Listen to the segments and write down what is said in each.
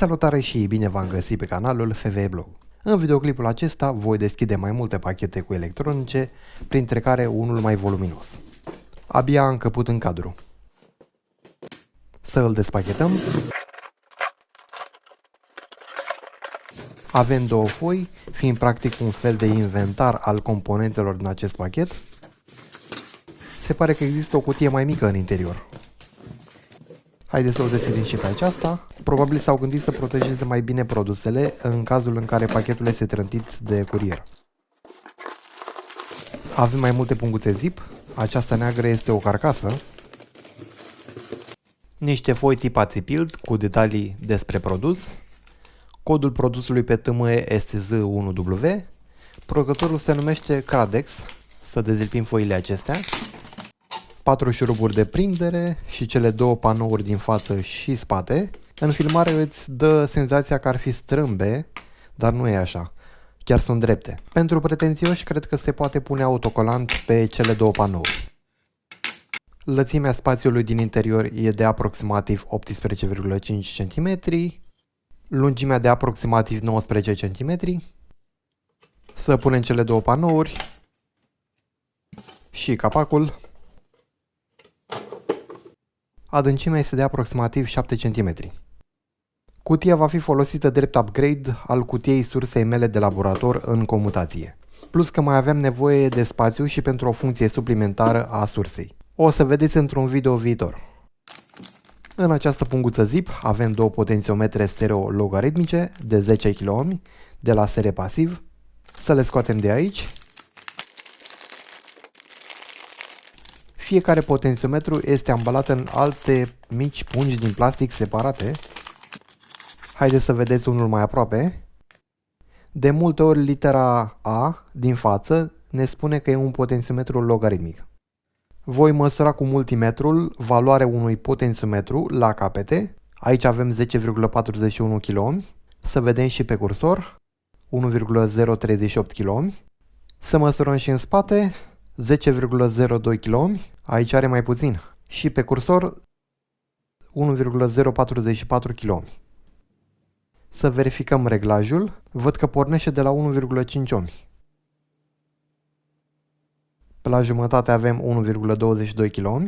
Salutare și bine v-am găsit pe canalul FV Blog. În videoclipul acesta voi deschide mai multe pachete cu electronice, printre care unul mai voluminos. Abia a încăput în cadru. Să îl despachetăm. Avem două foi, fiind practic un fel de inventar al componentelor din acest pachet. Se pare că există o cutie mai mică în interior. Haideți să o deschidem și pe aceasta. Probabil s-au gândit să protejeze mai bine produsele în cazul în care pachetul este trântit de curier. Avem mai multe punguțe zip. Aceasta neagră este o carcasă. Niște foi tip ațipild cu detalii despre produs. Codul produsului pe TME STZ1W. Producătorul se numește Cradex. Să dezlipim foile acestea. 4 șuruburi de prindere și cele două panouri din față și spate. În filmare îți dă senzația că ar fi strâmbe, dar nu e așa. Chiar sunt drepte. Pentru pretențioși cred că se poate pune autocolant pe cele două panouri. Lățimea spațiului din interior e de aproximativ 18,5 cm, lungimea de aproximativ 19 cm. Să punem cele două panouri și capacul. Adâncimea este de aproximativ 7 cm. Cutia va fi folosită drept upgrade al cutiei sursei mele de laborator în comutație. Plus că mai avem nevoie de spațiu și pentru o funcție suplimentară a sursei. O să vedeți într-un video viitor. În această punguță zip avem două potențiometre stereo logaritmice de 10 kΩ de la serie pasiv. Să le scoatem de aici. Fiecare potențiometru este ambalat în alte mici pungi din plastic separate. Haideți să vedeți unul mai aproape. De multe ori litera A din față ne spune că e un potențiometru logaritmic. Voi măsura cu multimetrul valoarea unui potențiometru la capete. Aici avem 10,41 kΩ. Să vedem și pe cursor. 1,038 kΩ. Să măsurăm și în spate. 10,02 kΩ. Aici are mai puțin. Și pe cursor 1,044 kΩ. Să verificăm reglajul. Văd că pornește de la 1,5 ohmi. Pe la jumătate avem 1,22 kΩ.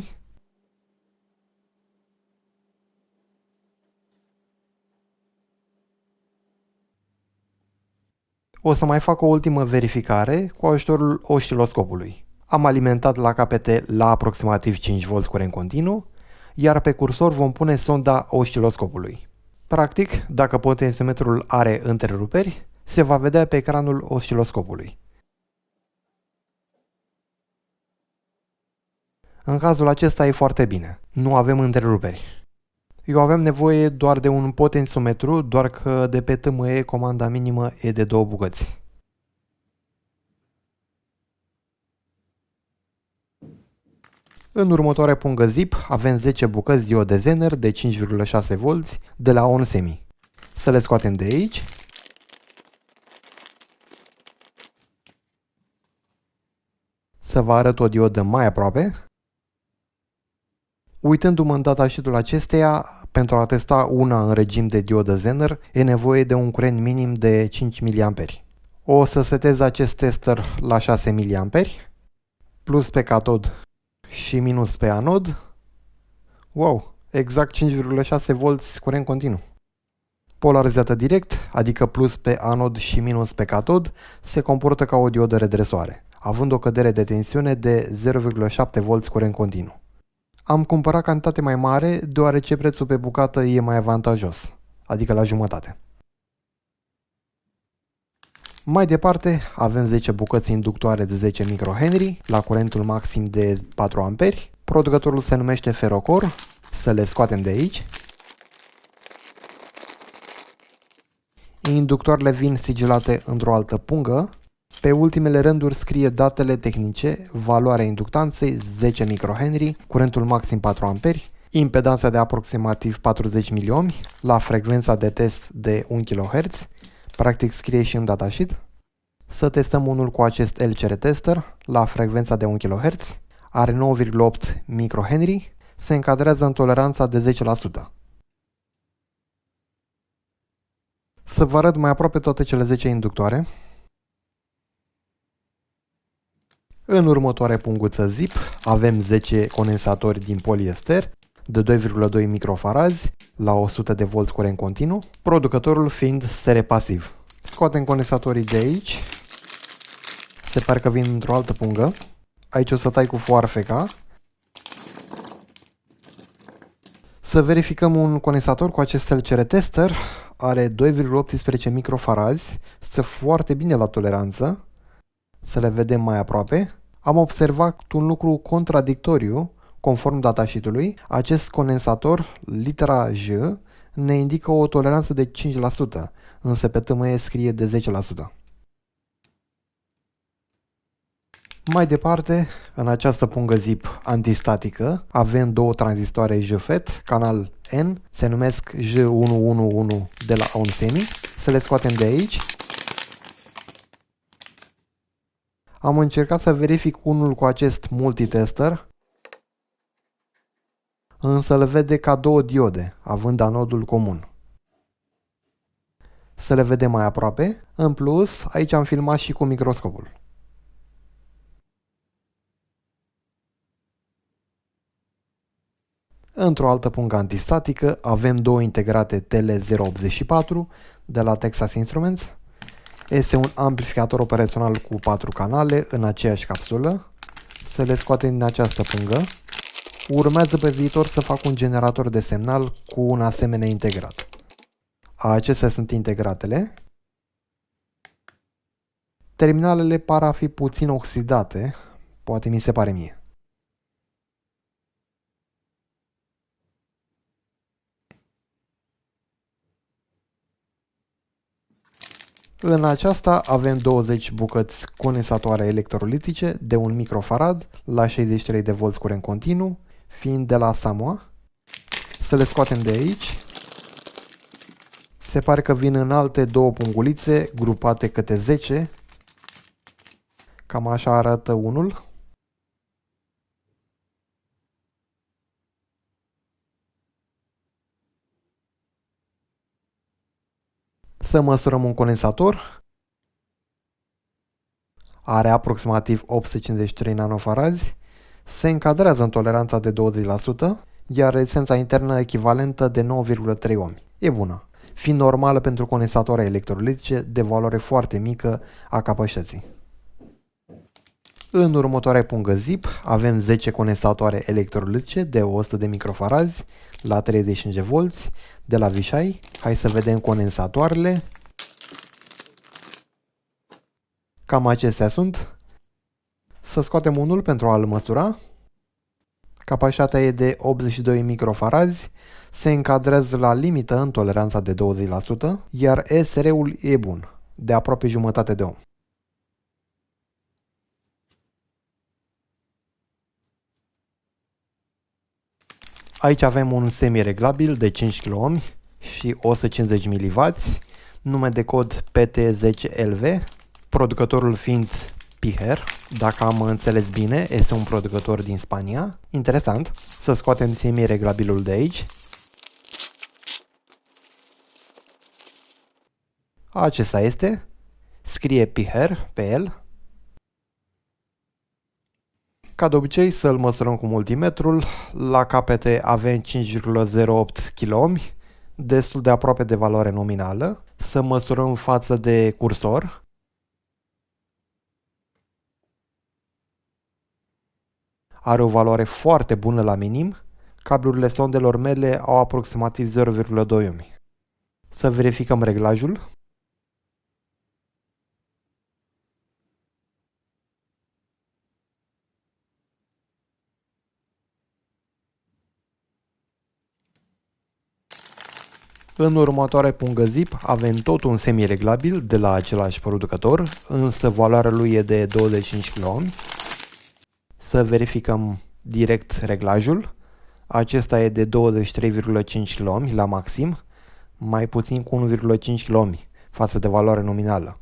O să mai fac o ultimă verificare cu ajutorul osciloscopului. Am alimentat la capete la aproximativ 5V curent continuu, iar pe cursor vom pune sonda osciloscopului. Practic, dacă potențiometrul are întreruperi, se va vedea pe ecranul osciloscopului. În cazul acesta e foarte bine. Nu avem întreruperi. Eu aveam nevoie doar de un potențiometru, doar că de pe TME comanda minimă e de 2 bucăți. În următoarea pungă zip avem 10 bucăți diode Zener de 5,6V de la onsemi. Să le scoatem de aici. Să vă arăt o diodă mai aproape. Uitându-mă în datasheet-ul acesteia, pentru a testa una în regim de diodă Zener, e nevoie de un curent minim de 5 mA. O să setez acest tester la 6 mA, plus pe catod și minus pe anod. Wow, exact 5,6V curent continuu. Polarizată direct, adică plus pe anod și minus pe catod, se comportă ca o diodă redresoare, având o cădere de tensiune de 0,7V curent continuu. Am cumpărat cantitate mai mare deoarece prețul pe bucată e mai avantajos, adică la jumătate. Mai departe avem 10 bucăți inductoare de 10 microhenry la curentul maxim de 4 A. Producătorul se numește Ferrocor. Să le scoatem de aici. Inductoarele vin sigilate într-o altă pungă. Pe ultimele rânduri scrie datele tehnice, valoarea inductanței 10 microhenry, curentul maxim 4 A, impedanța de aproximativ 40 mA la frecvența de test de 1 kHz. Practic scrie și în datasheet. Să testăm unul cu acest LCR tester la frecvența de 1 kHz. Are 9,8 microhenry. Se încadrează în toleranța de 10%. Să vă arăt mai aproape toate cele 10 inductoare. În următoarea punguță zip avem 10 condensatori din poliester de 2,2 microfarazi la 100 de volți curent continuu, producătorul fiind serepasiv. Scoatem condensatorii de aici. Se pare că vin într-o altă pungă. Aici o să tai cu foarfeca. Să verificăm un condensator cu acest LCR tester. Are 2,18 microfarazi. Stă foarte bine la toleranță. Să le vedem mai aproape. Am observat un lucru contradictoriu. Conform datasheet-ului, acest condensator, litera J, ne indică o toleranță de 5%, însă pe TME scrie de 10%. Mai departe, în această pungă zip antistatică, avem două tranzistoare JFET, canal N, se numesc J111 de la Onsemi. Să le scoatem de aici. Am încercat să verific unul cu acest multitester, însă le vede ca două diode, având anodul comun. Să le vedem mai aproape. În plus, aici am filmat și cu microscopul. Într-o altă pungă antistatică avem două integrate TL084 de la Texas Instruments. Este un amplificator operațional cu 4 canale în aceeași capsulă. Să le scoatem din această pungă. Urmează pe viitor să fac un generator de semnal cu un asemenea integrat. Acestea sunt integratele. Terminalele par a fi puțin oxidate, poate mi se pare mie. În aceasta avem 20 bucăți condensatoare electrolitice de 1 microfarad la 63 de volți curent continuu, fiind de la Samoa. Să le scoatem de aici. Se pare că vin în alte două pungulițe, grupate câte 10. Cam așa arată unul. Să măsurăm un condensator. Are aproximativ 853 nanofarazi. Se încadrează în toleranța de 20%, iar rezistența internă echivalentă de 9,3 ohmi. E bună, fiind normală pentru condensatoare electrolitice de valoare foarte mică a capacității. În următoarea pungă zip avem 10 condensatoare electrolitice de 100 de microfarazi la 35 de volți de la Vishai. Hai să vedem condensatoarele. Cam acestea sunt. Să scoatem unul pentru a-l măsura. Capacitatea e de 82 microfarazi, se încadrează la limită în toleranța de 20%, iar SR-ul e bun, de aproape jumătate de ohm. Aici avem un semi-reglabil de 5 kΩ și 150 mW, nume de cod PT10LV, producătorul fiind Piher. Dacă am înțeles bine, este un producător din Spania. Interesant. Să scoatem semi-reglabilul de aici. Acesta este. Scrie Piher pe el. Ca de obicei să-l măsurăm cu multimetrul. La capete avem 5,08 kΩ, destul de aproape de valoare nominală. Să măsurăm față de cursor. Are o valoare foarte bună la minim. Cablurile sondelor mele au aproximativ 0,2 ohmi. Să verificăm reglajul. În următoarea pungă zip avem tot un semi-reglabil de la același producător, însă valoarea lui e de 25 kΩ. Să verificăm direct reglajul. Acesta e de 23,5 kΩ la maxim, mai puțin cu 1,5 kΩ față de valoarea nominală,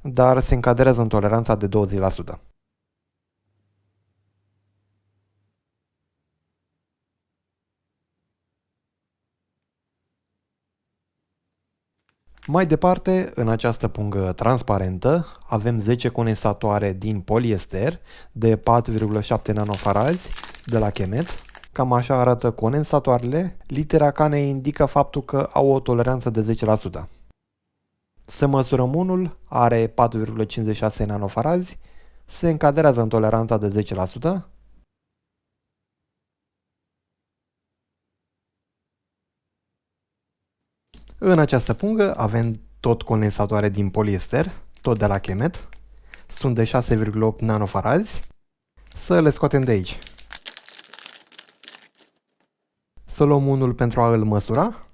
dar se încadrează în toleranța de 20%. Mai departe, în această pungă transparentă, avem 10 condensatoare din poliester de 4,7 nanofarazi de la Chemet. Cam așa arată condensatoarele. Litera K ne indică faptul că au o toleranță de 10%. Să măsurăm unul, are 4,56 nanofarazi, se încadrează în toleranța de 10%. În această pungă avem tot condensatoare din poliester, tot de la Chemet. Sunt de 6,8 nanofarazi. Să le scoatem de aici. Să luăm unul pentru a îl măsura.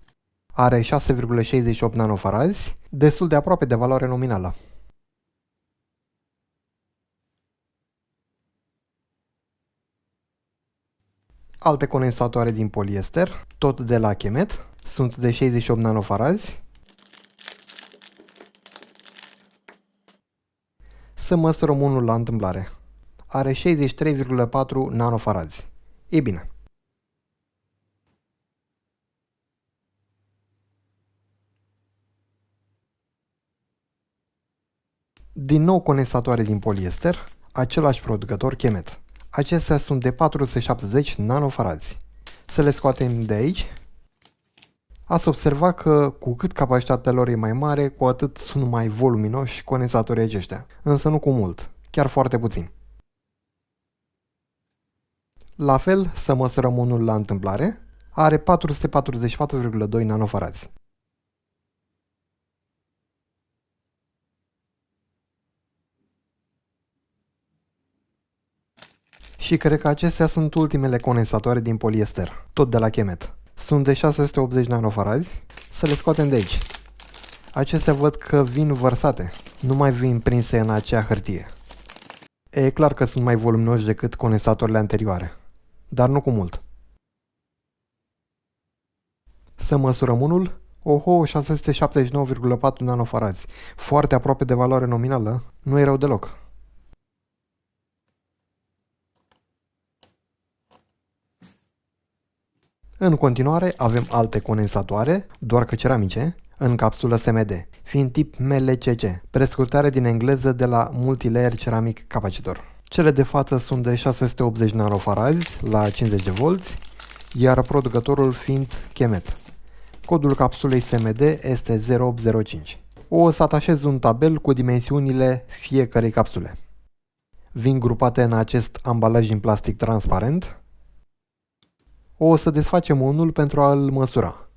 Are 6,68 nanofarazi, destul de aproape de valoare nominală. Alte condensatoare din poliester, tot de la Chemet, sunt de 68 nanofarazi. Să măsurăm unul la întâmplare. Are 63,4 nanofarazi. E bine. Din nou condensatoare din poliester, același producător Chemet. Acestea sunt de 470 nanofarazi. Să le scoatem de aici. Ați observat că cu cât capacitatea lor e mai mare, cu atât sunt mai voluminoși condensatorii aceștia. Însă nu cu mult, chiar foarte puțin. La fel, să măsurăm unul la întâmplare, are 444,2 nanofarazi. Și cred că acestea sunt ultimele condensatoare din poliester, tot de la Chemet. Sunt de 680 nanofarazi, să le scoatem de aici. Acestea văd că vin vărsate, nu mai vin prinse în acea hârtie. E clar că sunt mai voluminoși decât condensatorile anterioare, dar nu cu mult. Să măsurăm unul. Oho, 679,4 nanofarazi. Foarte aproape de valoare nominală, nu e rău deloc. În continuare avem alte condensatoare, doar că ceramice, în capsulă SMD, fiind tip MLCC, prescurtare din engleză de la Multilayer Ceramic Capacitor. Cele de față sunt de 680 nanofarazi la 50 de volți, iar producătorul fiind Chemet. Codul capsulei SMD este 0805. O să atașez un tabel cu dimensiunile fiecărei capsule. Vin grupate în acest ambalaj în plastic transparent. O să desfacem unul pentru a îl măsura.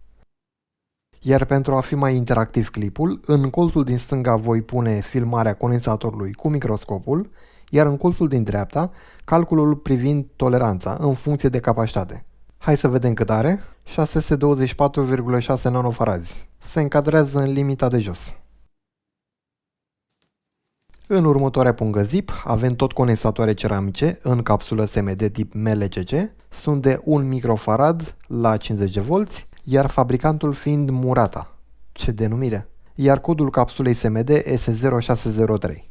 Iar pentru a fi mai interactiv clipul, în colțul din stânga voi pune filmarea condensatorului cu microscopul, iar în colțul din dreapta, calculul privind toleranța în funcție de capacitate. Hai să vedem cât are. 624,6 nanofarazi. Se încadrează în limita de jos. În următoarea pungă zip avem tot condensatoare ceramice în capsulă SMD tip MLCC. Sunt de 1 microfarad la 50 de volți, iar fabricantul fiind Murata. Ce denumire! Iar codul capsulei SMD este 0603.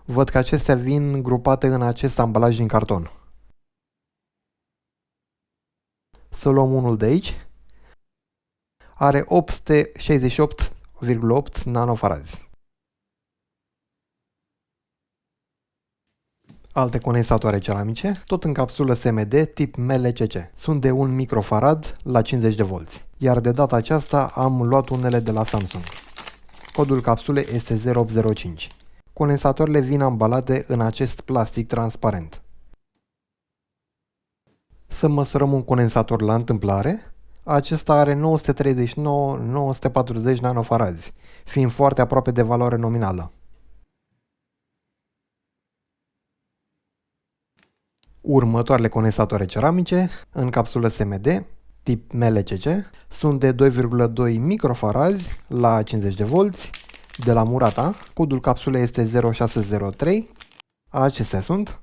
Văd că acestea vin grupate în acest ambalaj din carton. Să luăm unul de aici. Are 868,8 nanofarazi. Alte condensatoare ceramice, tot în capsulă SMD tip MLCC. Sunt de 1 microfarad la 50 de volți. Iar de data aceasta am luat unele de la Samsung. Codul capsulei este 0805. Condensatoarele vin ambalate în acest plastic transparent. Să măsurăm un condensator la întâmplare. Acesta are 939-940 nanofarazi, fiind foarte aproape de valoare nominală. Următoarele condensatoare ceramice, în capsulă SMD, tip MLCC, sunt de 2,2 microfarazi la 50 de volți, de la Murata. Codul capsulei este 0603. Acestea sunt.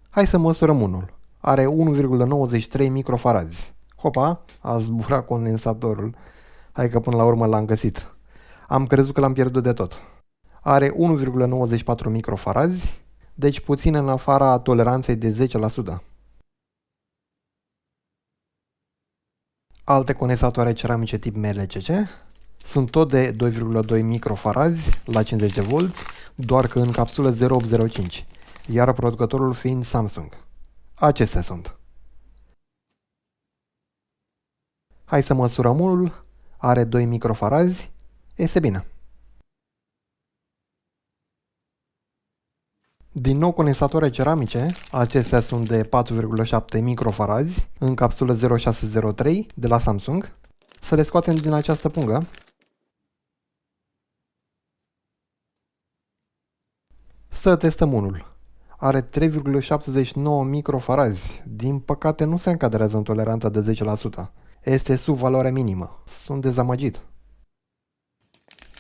Hai să măsurăm unul. Are 1,93 microfarazi. Hopa, a zburat condensatorul. Hai că până la urmă l-am găsit. Am crezut că l-am pierdut de tot. Are 1,94 microfarazi, deci puțin în afara toleranței de 10%. Alte condensatoare ceramice tip MLCC sunt tot de 2,2 microfarazi la 50 de volți, doar că în capsulă 0805, iar producătorul fiind Samsung. Acestea sunt. Hai să măsurăm unul, are 2 microfarazi, este bine. Din nou condensatoare ceramice, acestea sunt de 4,7 microfarazi în capsulă 0603 de la Samsung. Să le scoatem din această pungă. Să testăm unul. Are 3,79 microfarazi. Din păcate nu se încadrează în toleranța de 10%. Este sub valoarea minimă. Sunt dezamăgit.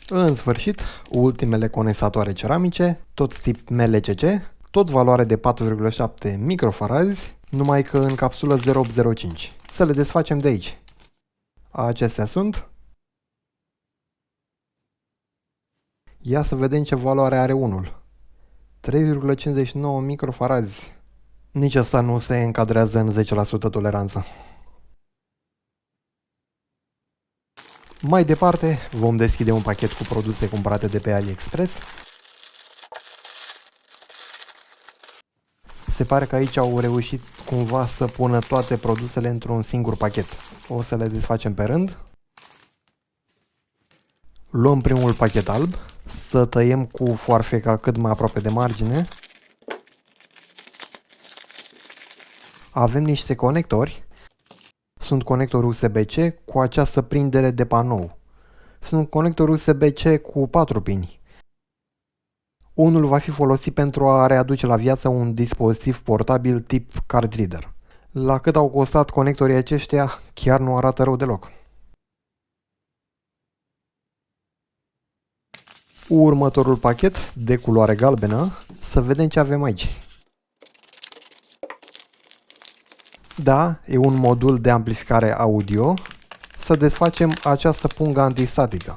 În sfârșit, ultimele condensatoare ceramice, tot tip MLCC, tot valoare de 4,7 microfarazi, numai că în capsulă 0805. Să le desfacem de aici. Acestea sunt. Ia să vedem ce valoare are unul. 3,59 microfarazi. Nici ăsta nu se încadrează în 10% toleranță. Mai departe, vom deschide un pachet cu produse cumpărate de pe AliExpress. Se pare că aici au reușit cumva să pună toate produsele într-un singur pachet. O să le desfacem pe rând. Luăm primul pachet alb, să tăiem cu foarfeca cât mai aproape de margine. Avem niște conectori. Sunt conectori USB-C cu această prindere de panou. Sunt conectori USB-C cu 4 pini. Unul va fi folosit pentru a readuce la viață un dispozitiv portabil tip card reader. La cât au costat conectorii aceștia, chiar nu arată rău deloc. Următorul pachet, de culoare galbenă, să vedem ce avem aici. Da, e un modul de amplificare audio. Să desfacem această pungă antistatică.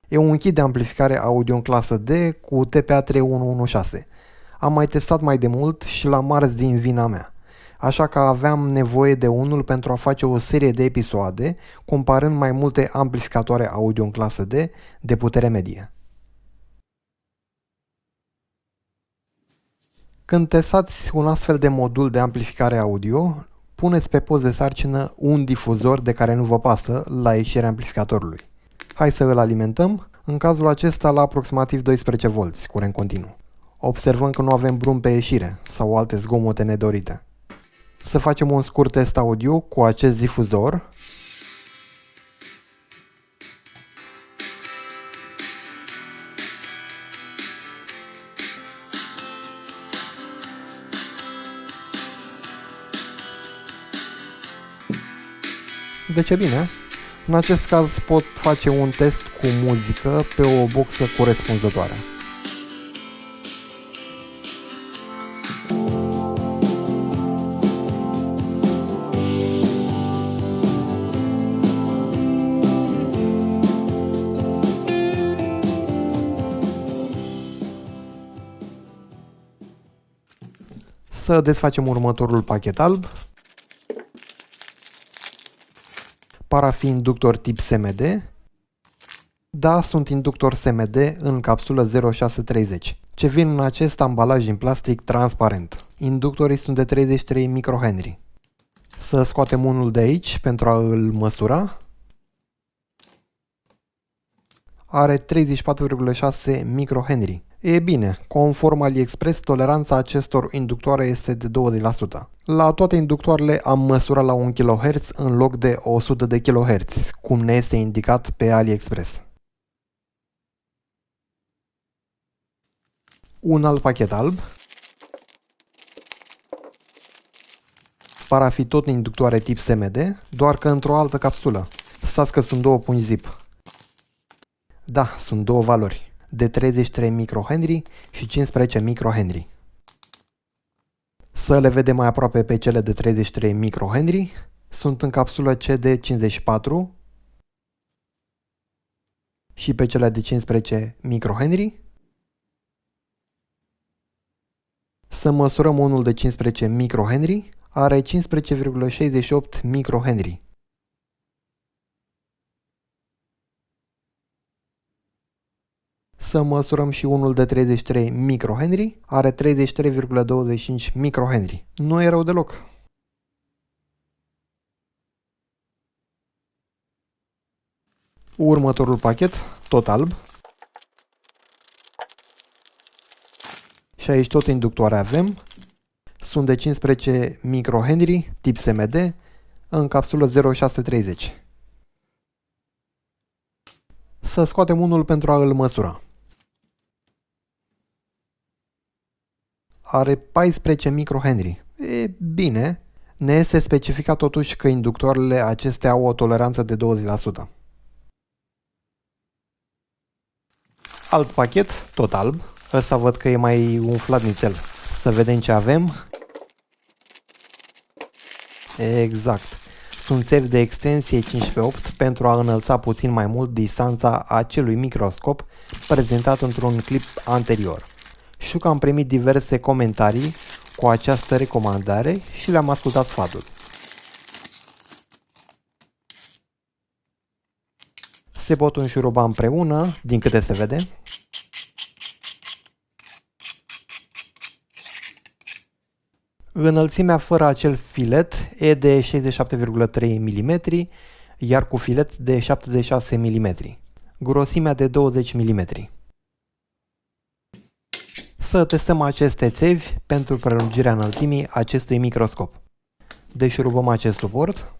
E un kit de amplificare audio în clasă D cu TPA 3116. Am mai testat mai de mult și l-am ars din vina mea. Așa că aveam nevoie de unul pentru a face o serie de episoade, comparând mai multe amplificatoare audio în clasă D de putere medie. Când testați un astfel de modul de amplificare audio, puneți pe post de sarcină un difuzor de care nu vă pasă la ieșirea amplificatorului. Hai să îl alimentăm, în cazul acesta la aproximativ 12V, curent continuu. Observăm că nu avem brum pe ieșire sau alte zgomote nedorite. Să facem un scurt test audio cu acest difuzor. Deci e bine. În acest caz pot face un test cu muzică pe o boxă corespunzătoare. Să desfacem următorul pachet alb. Parafin inductor tip SMD. Da, sunt inductor SMD în capsulă 0630, ce vin în acest ambalaj în plastic transparent. Inductorii sunt de 33 microhenry. Să scoatem unul de aici pentru a îl măsura. Are 34,6 microhenry. E bine, conform AliExpress, toleranța acestor inductoare este de 20%. La toate inductoarele am măsurat la 1 kHz în loc de 100 de kHz, cum ne este indicat pe AliExpress. Un alt pachet alb. Para fi tot inductoare tip SMD, doar că într-o altă capsulă. Stați că sunt două pungi zip. Da, sunt două valori, de 33 microhenry și 15 microhenry. Să le vedem mai aproape pe cele de 33 microhenry. Sunt în capsulă CD54 și pe cele de 15 microhenry. Să măsurăm unul de 15 microhenry. are 15,68 microhenry. Să măsurăm și unul de 33 microhenry, are 33,25 microhenry. Nu e rău deloc. Următorul pachet, tot alb. Și aici tot inductoare avem. Sunt de 15 microhenry, tip SMD, în capsulă 0630. Să scoatem unul pentru a îl măsura. Are 14 microhenry. E bine, ne este specificat totuși că inductoarele acestea au o toleranță de 20%. Alt pachet, tot alb. Ăsta văd că e mai umflat nițel. Să vedem ce avem. Exact. Sunt țevi de extensie 15-8 pentru a înălța puțin mai mult distanța acelui microscop prezentat într-un clip anterior. Știu că am primit diverse comentarii cu această recomandare și le-am ascultat sfatul. Se pot înșuruba împreună, din câte se vede. Înălțimea fără acel filet e de 67,3 mm, iar cu filet de 76 mm. Grosimea de 20 mm. Să testăm aceste țevi pentru prelungirea înălțimii acestui microscop. Deșurubăm acest suport.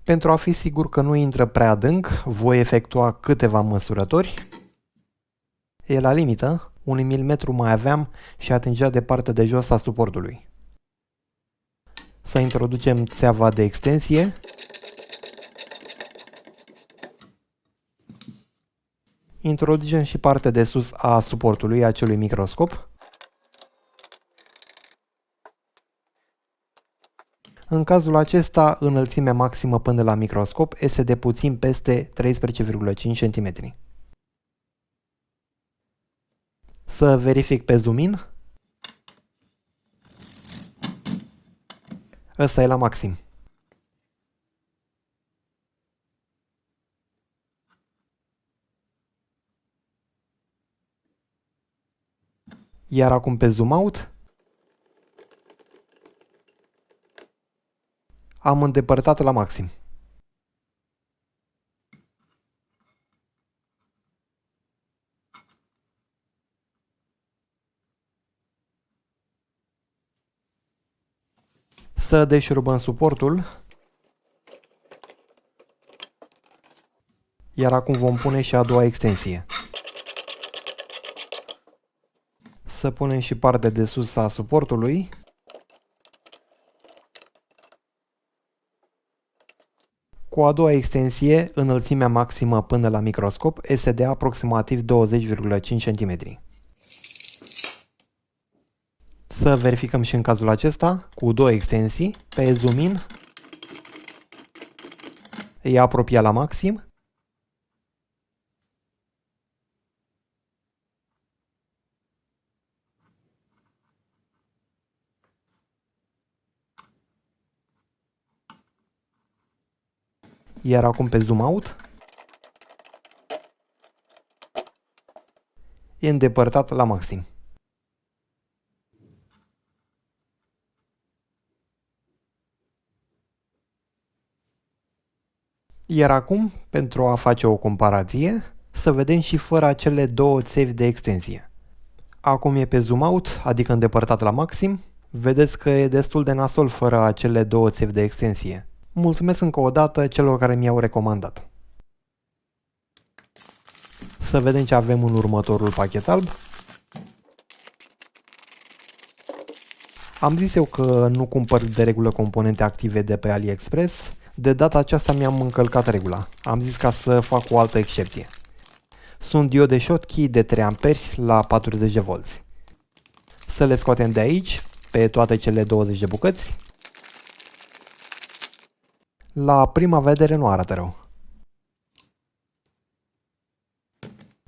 Pentru a fi sigur că nu intră prea adânc, voi efectua câteva măsurători. E la limită, 1 mm mai aveam și atingea de partea de jos a suportului. Să introducem țeava de extensie. Introducem și partea de sus a suportului acelui microscop. În cazul acesta, înălțimea maximă până la microscop este de puțin peste 13,5 cm. Să verific pe zoom in. Ăsta e la maxim. Iar acum pe zoom out. Am îndepărtat la maxim. Să deșurubăm suportul. Iar acum vom pune și a doua extensie. Să punem și partea de sus a suportului. Cu a doua extensie, înălțimea maximă până la microscop este de aproximativ 20,5 cm. Să verificăm și în cazul acesta, cu două extensii, pe zoom in, e apropiat la maxim. Iar acum pe zoom out, e îndepărtat la maxim. Iar acum, pentru a face o comparație, să vedem și fără acele două țevi de extensie. Acum e pe zoom out, adică îndepărtat la maxim. Vedeți că e destul de nasol fără acele două țevi de extensie. Mulțumesc încă o dată celor care mi-au recomandat. Să vedem ce avem în următorul pachet alb. Am zis eu că nu cumpăr de regulă componente active de pe AliExpress. De data aceasta mi-am încălcat regula. Am zis ca să fac o altă excepție. Sunt diode Schottky de 3 A la 40 de V. Să le scoatem de aici, pe toate cele 20 de bucăți. La prima vedere nu arată rău.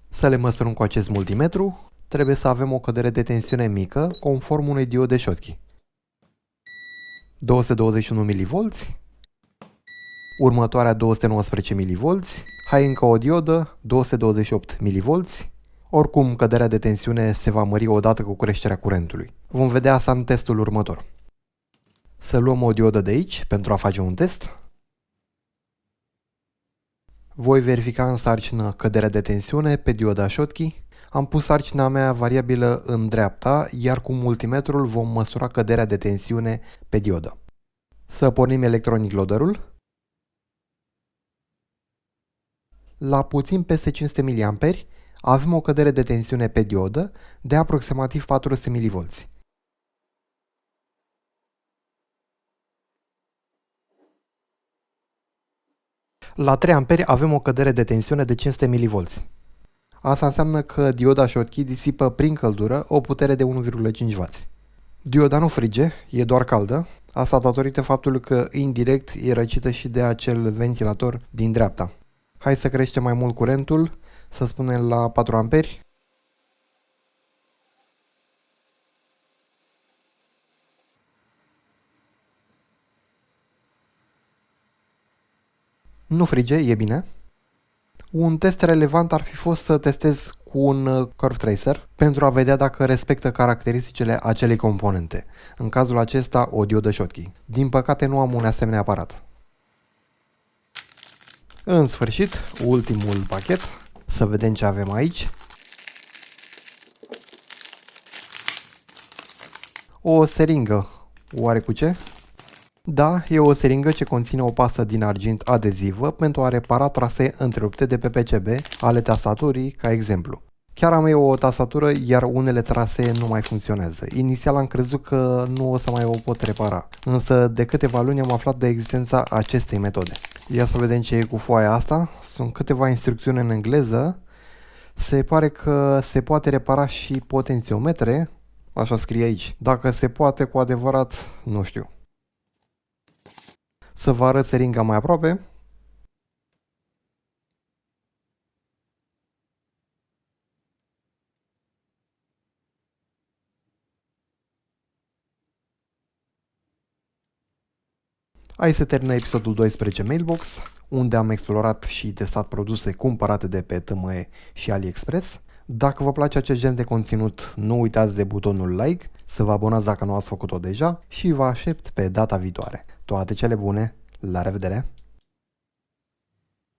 Să le măsurăm cu acest multimetru. trebuie să avem o cădere de tensiune mică, conform unei diode Schottky. 221 mV, următoarea 219 mV, hai încă o diodă, 228 mV. Oricum, căderea de tensiune se va mări odată cu creșterea curentului. Vom vedea asta în testul următor. Să luăm o diodă de aici pentru a face un test. Voi verifica în sarcină căderea de tensiune pe dioda Schottky. Am pus sarcina mea variabilă în dreapta, iar cu multimetrul vom măsura căderea de tensiune pe diodă. Să pornim electronic loaderul. La puțin peste 500 mA avem o cădere de tensiune pe diodă de aproximativ 400 mV. La 3 A avem o cădere de tensiune de 500 mV. Asta înseamnă că dioda Schottky disipă prin căldură o putere de 1,5W. Dioda nu frige, e doar caldă, asta datorită faptului că indirect e răcită și de acel ventilator din dreapta. Hai să creștem mai mult curentul, să spunem la 4 A. Nu frige, e bine. Un test relevant ar fi fost să testez cu un curve tracer pentru a vedea dacă respectă caracteristicile acelei componente. În cazul acesta, o diodă Schottky. Din păcate nu am un asemenea aparat. În sfârșit, ultimul pachet. Să vedem ce avem aici. O seringă. Oare cu ce? Da, e o seringă ce conține o pastă din argint adezivă pentru a repara trasee întrerupte de pe PCB ale tastaturii, ca exemplu. Chiar am eu o tastatură, iar unele trasee nu mai funcționează. Inițial am crezut că nu o să mai o pot repara, însă de câteva luni am aflat de existența acestei metode. Ia să vedem ce e cu foaia asta. Sunt câteva instrucțiuni în engleză. Se pare că se poate repara și potențiometre, așa scrie aici. Dacă se poate cu adevărat, nu știu. Să vă arăt seringa mai aproape. Aici se termină episodul 12 Mailbox, unde am explorat și testat produse cumpărate de pe TME și AliExpress. Dacă vă place acest gen de conținut, nu uitați de butonul like, să vă abonați dacă nu ați făcut-o deja și vă aștept pe data viitoare. Toate cele bune, la revedere!